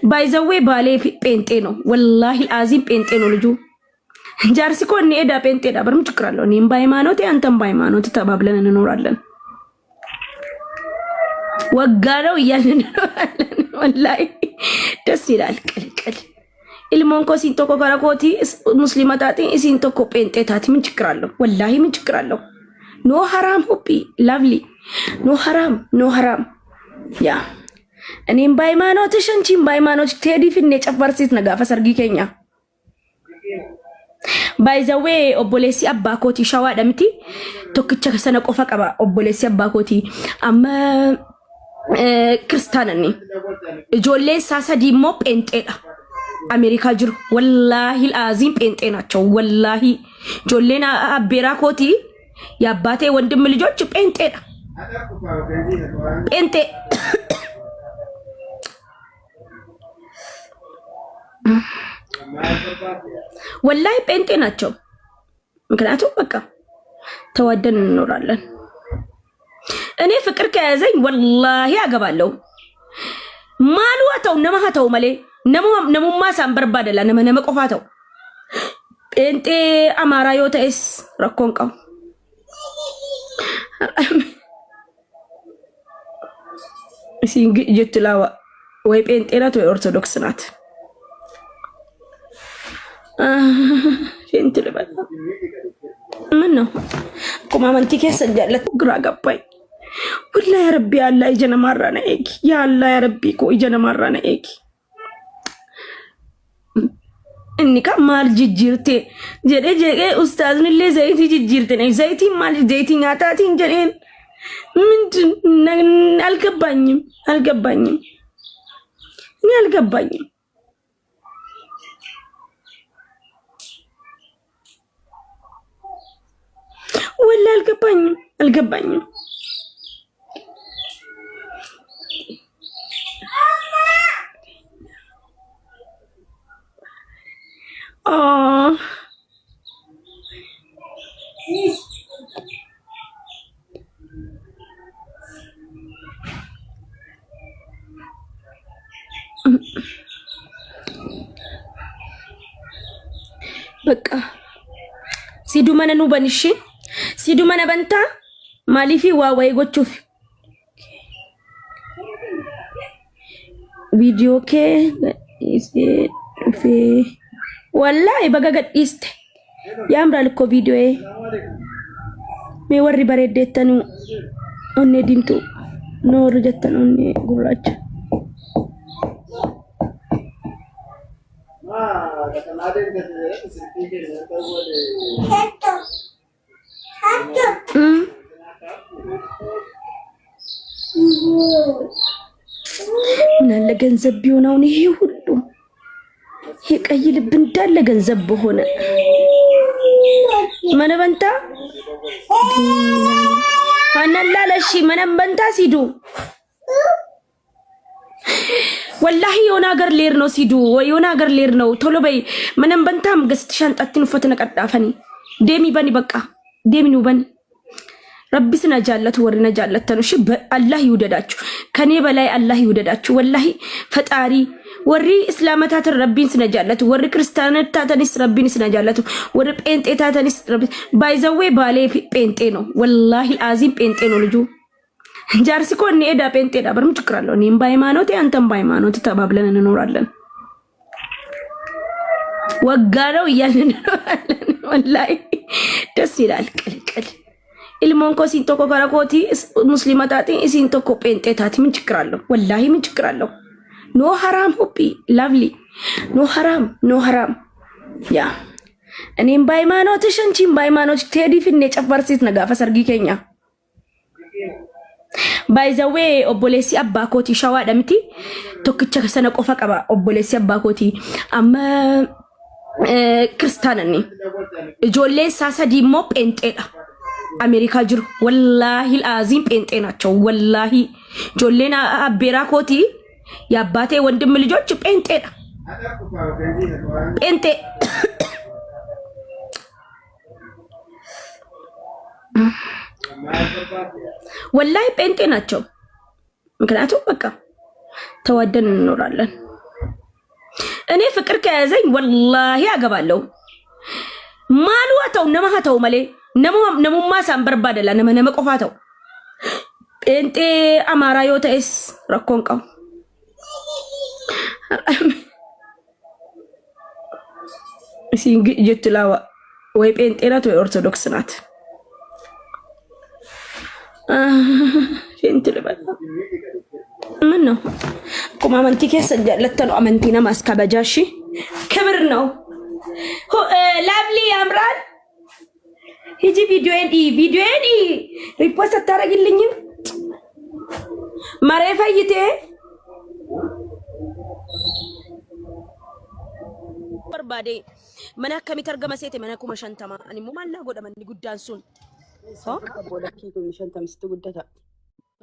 ባይዘዌ ባሌ ጴንጤ ነው ወላሂ አዚም ጴንጤ ነው ልጁ። ጃርሲ እኮ እኔ ዳ ጴንጤ ዳ በርም ችግር አለው። እኔም በሃይማኖቴ አንተም በሃይማኖት ተባብለን እንኖራለን። ወጋረው እያልን እንኖራለን። ወላሂ ደስ ይላል። ቅልቅል ኢልሞንኮ ሲንቶኮ ከረኮቲ ሙስሊማታቲ ሲንቶኮ ጴንጤታቲ ምን ችግር አለው? ወላሂ ምን ችግር አለው? ኖ ሐራም ሁቢ ላቭሊ ኖ ሐራም ያ እኔም በሃይማኖትሽ አንቺም በሃይማኖት ቴዲ ፊኔ ጨፈርሲት ነጋፈ ሰርጊ ኬኛ ባይዘዌ ኦቦሌሲ አባኮቲ ሻዋ ደምቲ ቶክቻ ከሰነ ቆፈ ቀባ ኦቦሌሲ አባኮቲ አመ ክርስቲያንኒ ጆሌ ሳሳ ዲሞ ጴንጤዳ አሜሪካ ጅሩ ወላሂ አዚም ጴንጤ ናቸው። ወላሂ ጆሌና አቤራ ኮቲ የአባቴ ወንድም ልጆች ጴንጤዳ ጴንጤ ወላሂ ጴንጤ ናቸው። ምክንያቱም በቃ ተዋደን እንኖራለን። እኔ ፍቅር ከያዘኝ ወላሂ አገባለሁ። ማልዋተው ነማሃተው መሌ ነሙማ ሳንበርባ ደላ ነመ ቆፋተው ጴንጤ አማራ ዮተስ ረኮንቀው ሲንግ ይትላዋ ወይ ጴንጤ ናት ወይ ኦርቶዶክስ ናት። ፌንት ልበል ምን ነው ኮማመንቲ ከሰጃለት ግራ ገባኝ። ወላ ያ ረቢ አላ ይጀነ ማራና ኤኪ ያ አላ ያ ረቢ ኮ ይጀነ ማራና ኤኪ እንካ ማል ጅጅርቴ ጀዴ ጀዴ ኡስታዝን ለዘይቲ ጅጅርቴ ነይ ዘይቲ ማል ዘይቲ ኛታቲ እንጀኔን ምንድን አልገባኝም እኔ አልገባኝም። ወላ አልገባኝም። በቃ ሲዱ መነኑ በንሺ ሲዱ መነ በንታ ማሊፊ ዋዋይ ጎቹፍ ቪዲዮ ከ ፌ ወላሂ በገገድ ኢስት ያምራል እኮ ቪዲዮ ወሪ በሬደተኑ ኦኔ ዲምቱ ኖር ጀተኑ ኦኔ ጉራች ምናለ ገንዘብ ቢሆነው ይሄ ሁሉ ይሄ ቀይ ልብ እንዳለ ገንዘብ በሆነ መነበንታ አናላለሽ መነበንታ ሲዱ ወላሂ የሆነ ሀገር ሌር ነው ሲዱ ወይ የሆነ ሀገር ሌር ነው ቶሎ በይ መነበንታም ገስት ሻንጣቲን ፈተነ ቀዳፈኒ ደሚ በኒ በቃ ደሚ ነው በኒ ረቢ ስነጃለት ወር ነጃለት ተነሽ በአላህ ይውደዳችሁ ከኔ በላይ አላህ ይውደዳችሁ። ወላሂ ፈጣሪ ወሪ እስላማታት ረቢን ስነጃለት ወሪ ክርስቲያናታተንስ ረቢን ስነጃለት ወሪ ጴንጤታተንስ ረቢ ባይዘዌ ባሌ ጴንጤ ነው ወላሂ አዚም ጴንጤ ነው ልጁ። ጃርሲ እኮ እኔ ዳ ጴንጤ ዳ በርም ችግር አለው። እኔም በሃይማኖቴ አንተም በሃይማኖት ተባብለን እንኖራለን። ወጋረው እያልን እንኖራለን። ወላሂ ደስ ይላል። ቅልቅል ኢልሞንኮ ሲንቶኮ ከረኮቲ ሙስሊማታቲ ሲንቶኮ ጴንጤታቲ ምን ችግር አለው? ወላሂ ምን ችግር አለው? ኖ ሐራም ሁቢ ላቭሊ ኖ ሐራም ያ እኔም በሃይማኖትሽ አንቺም በሃይማኖት ቴዲ ፊኔ ጨፈርሲት ነጋፈ ሰርጊ ኬኛ ባይዘዌ ኦቦሌሲ አባኮቲ ሻዋ ደምቲ ቶክቻ ከሰነ ቆፈ ቀባ ኦቦሌሲ አባኮቲ አመ ክርስቲያንኒ ጆሌ ሳሳ ዲሞ ጴንጤዳ አሜሪካ ጅሩ ወላሂ አዚም ጴንጤ ናቸው። ወላሂ ጆሌና አቤራ ኮቲ የአባቴ ወንድም ልጆች ጴንጤዳ ጴንጤ ወላሂ ጴንጤ ናቸው። ምክንያቱም በቃ ተዋደን እንኖራለን። እኔ ፍቅር ከያዘኝ ወላሂ አገባለሁ። ማልዋተው ነማሃተው መሌ ነሙማ ሳንበርባ ደላ ነመ ቆፋተው ጴንጤ አማራ ዮተስ ረኮንቀው ሲንግ ጀትላዋ ወይ ጴንጤ ናት ወይ ኦርቶዶክስ ናት። ፌንት ልበል ምን ነው ቁማ አመንቲ ከሰ ጀለተ ነው አመንቲና ማስካበጃሺ ክብር ነው። ላቭሊ ያምራል። ሂጂ ቪዲዮዬን ሪፖስት አታረግልኝም? ማሬፋይቴ በርባዴ መና ከሚተርገመ ሴት መና ኩማ ሸንተማ አኒሙ ማላ ጎደመን ጉዳንሱን ቦለኪ ኩማ ሸንተም ስትጉደታ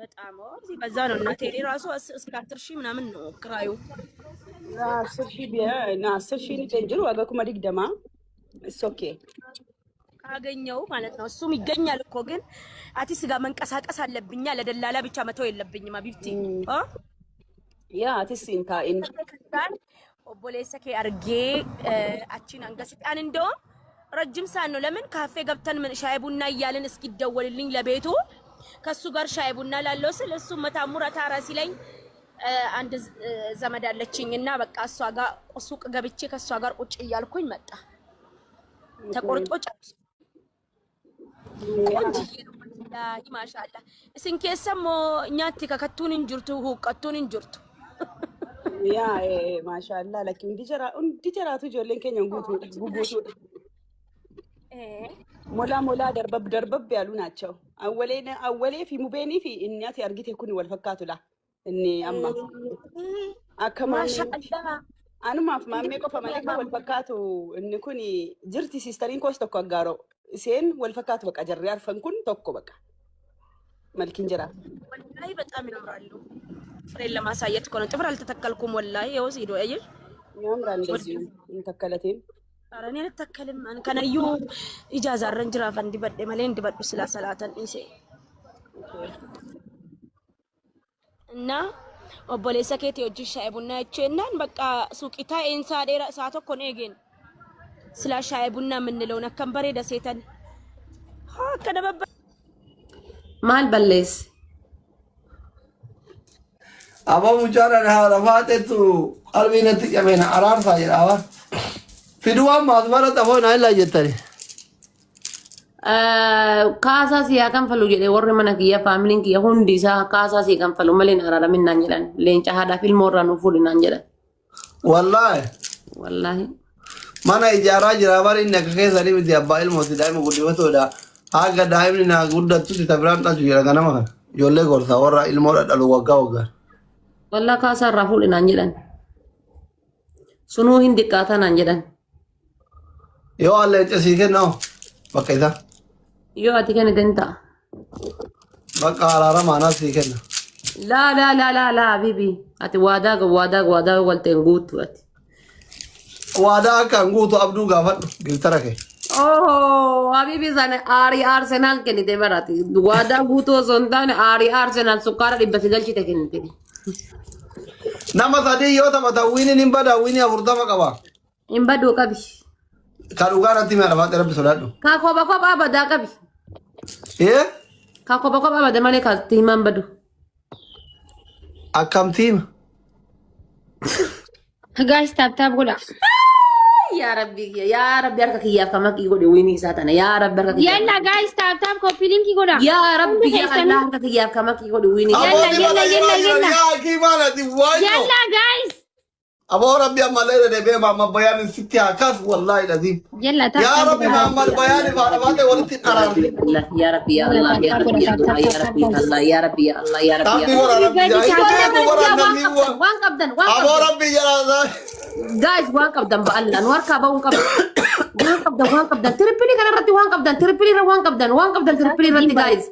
በጣም እዚህ በዛ ነው። እና ቴሌ ራሱ እስከ 10,000 ምናምን ነው ክራዩ። 10,000 ቢያ እና 10,000 ሊደንጅሩ አገኩማ ዲግደማ ኦኬ ካገኘው ማለት ነው። እሱም ይገኛል እኮ ግን አቲስ ጋር መንቀሳቀስ አለብኛ። ለደላላ ብቻ መተው የለብኝም። አቢብቲ ያ አቲስ እንታ ኦቦሌሰ ከ አርጌ አቺን አንገስጣን እንደው ረጅም ሰዓት ነው። ለምን ካፌ ገብተን ምን ሻይ ቡና እያልን እስኪደወልልኝ ለቤቱ ከሱ ጋር ሻይ ቡና ላለው ስለ እሱ መታሙራ ታራሲ ላይ አንድ ዘመድ አለችኝና በቃ እሷ ጋር ሱቅ ገብቼ ከሷ ጋር ቁጭ እያልኩኝ መጣ። ተቆርጦ ጨርሶ ቆንጆ ማሻአላ እስን ከሰሞ ኛቲ ከከቱን እንጅርቱ ሁቀቱን እንጅርቱ ያ ማሻአላ ለኪ እንዲጀራቱ ጆለን ከኛን ጉጉቱ ሞላ ደርበብ ያሉ ናቸው። አወሌ ፊ ሙቤኒ ፊ እናት ያርጊቴ ኩኒ ወልፈካቱላ እኔ አማ አከማ ማሻአላ አኑማፍ ማሜ ቆፈ ማለካ ወልፈካቱ እን ኩኒ ጅርቲ ሲስተሪን ኮስ ተኮ አጋሮ ሲን ወልፈካቱ በቃ ጀሪ አርፈንኩን ተኮ በቃ መልኪን ጀራ ወላሂ በጣም ያምራሉ። ፍሬን ለማሳየት እኮ ነው። ጥፍር አልተተከልኩም ወላሂ የውስ ሂዶ አየሽ ያምራል። እንደዚህ እንተከለቴን አረኔ ለተከልም አን ከነዩ ኢጃዛ ረንጅራ ፈንዲ በደ ማለ እንድበዱ ስላ ሰላተን ኢሴ እና ኦቦሌሰ ከቴ ወጅ ሻይ ቡና ያቸናን በቃ ሱቂታ ኢንሳ ዴራ ሳቶ ኮኔጌን ስላ ሻይ ቡና ምንለው ነከምበሬ ደሴተን ከደበበ ማል በለስ አባ ሙጫራ ለፋቴቱ አልቢነት የመና አራርሳ ይራዋ ፊዱዋም ማዝባራ ጠፎን አይላ ጀተሪ ካሳ ሲያ ከንፈሉ ጀዴ ወር መነኪያ ፋሚሊን ኪያ ሁንዲሳ ካሳ ሲያ ከንፈሉ መሌን አራራ ምናን ይላል ለንጫ ሀዳ ፊልም ወራኑ ፉልናን ይላል ወላሂ ማና ኢጃራ ጅራ ባሪ ነከከ ሰሊም ዲያባይል ሞሲዳይ ሙጉዲወቶዳ አጋ ዳይምና ጉዳቱ ተብራምጣ ጅራ ገናማ ጆሌ ጎርሳ ወራ ኢልሞዳ ዳሉ ወጋ ወላ ካሳ ራፉልናን ይላል ሱኑ ሂንዲቃታን አንጀዳን yo alle chesike no bakayda yo atikene denta baka arara mana sikena la bibi ati wada walten gutu ati wada kan gutu abdu gafat giltarake oh habibi zane ari arsenal keni de barati wada gutu zondan ari arsenal sukara dibasigalchi tekeni tedi nama tadi yo tamata wini nimbada wini afurdama qaba imbadu qabi karugaranti me arafat rabbi soladu ka ko ba bada qabi ka ko ba bada male ka timan badu akam team guys tap gola ya rabbi arka kiya kama ki gode wini satana ya rabbi arka yalla guys tap copy link gola ya rabbi ya allah arka kiya kama ki gode wini yalla ya ki mala di wayo yalla guys ابو ربي اما ليله دي بما ما بيان ستي اكاس والله العظيم يا ربي ما عمل بيان فانا ولت قرار الله يا ربي يا الله يا ربي يا ربي الله يا ربي يا الله يا ربي ابو ربي يا guys وان قبدن بالله نور كابا وان قبدن تريبلي كان رتي وان قبدن تريبلي رتي guys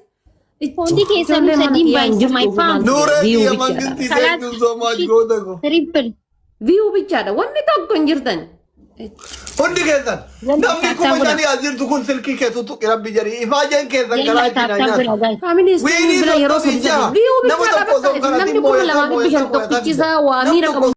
Fondi ke sabu sadim banju my farm. Nure ya manginti thank you so much go dago. Triple. View bichada wanni to konjirtan. Fondi ke san. Namni ko mani azir tu kun silki ke tu rabbi jari ifajen ke san karai tinanya. Family is bila yero so view bichada. Namni ko lama bishan to kichisa wa amira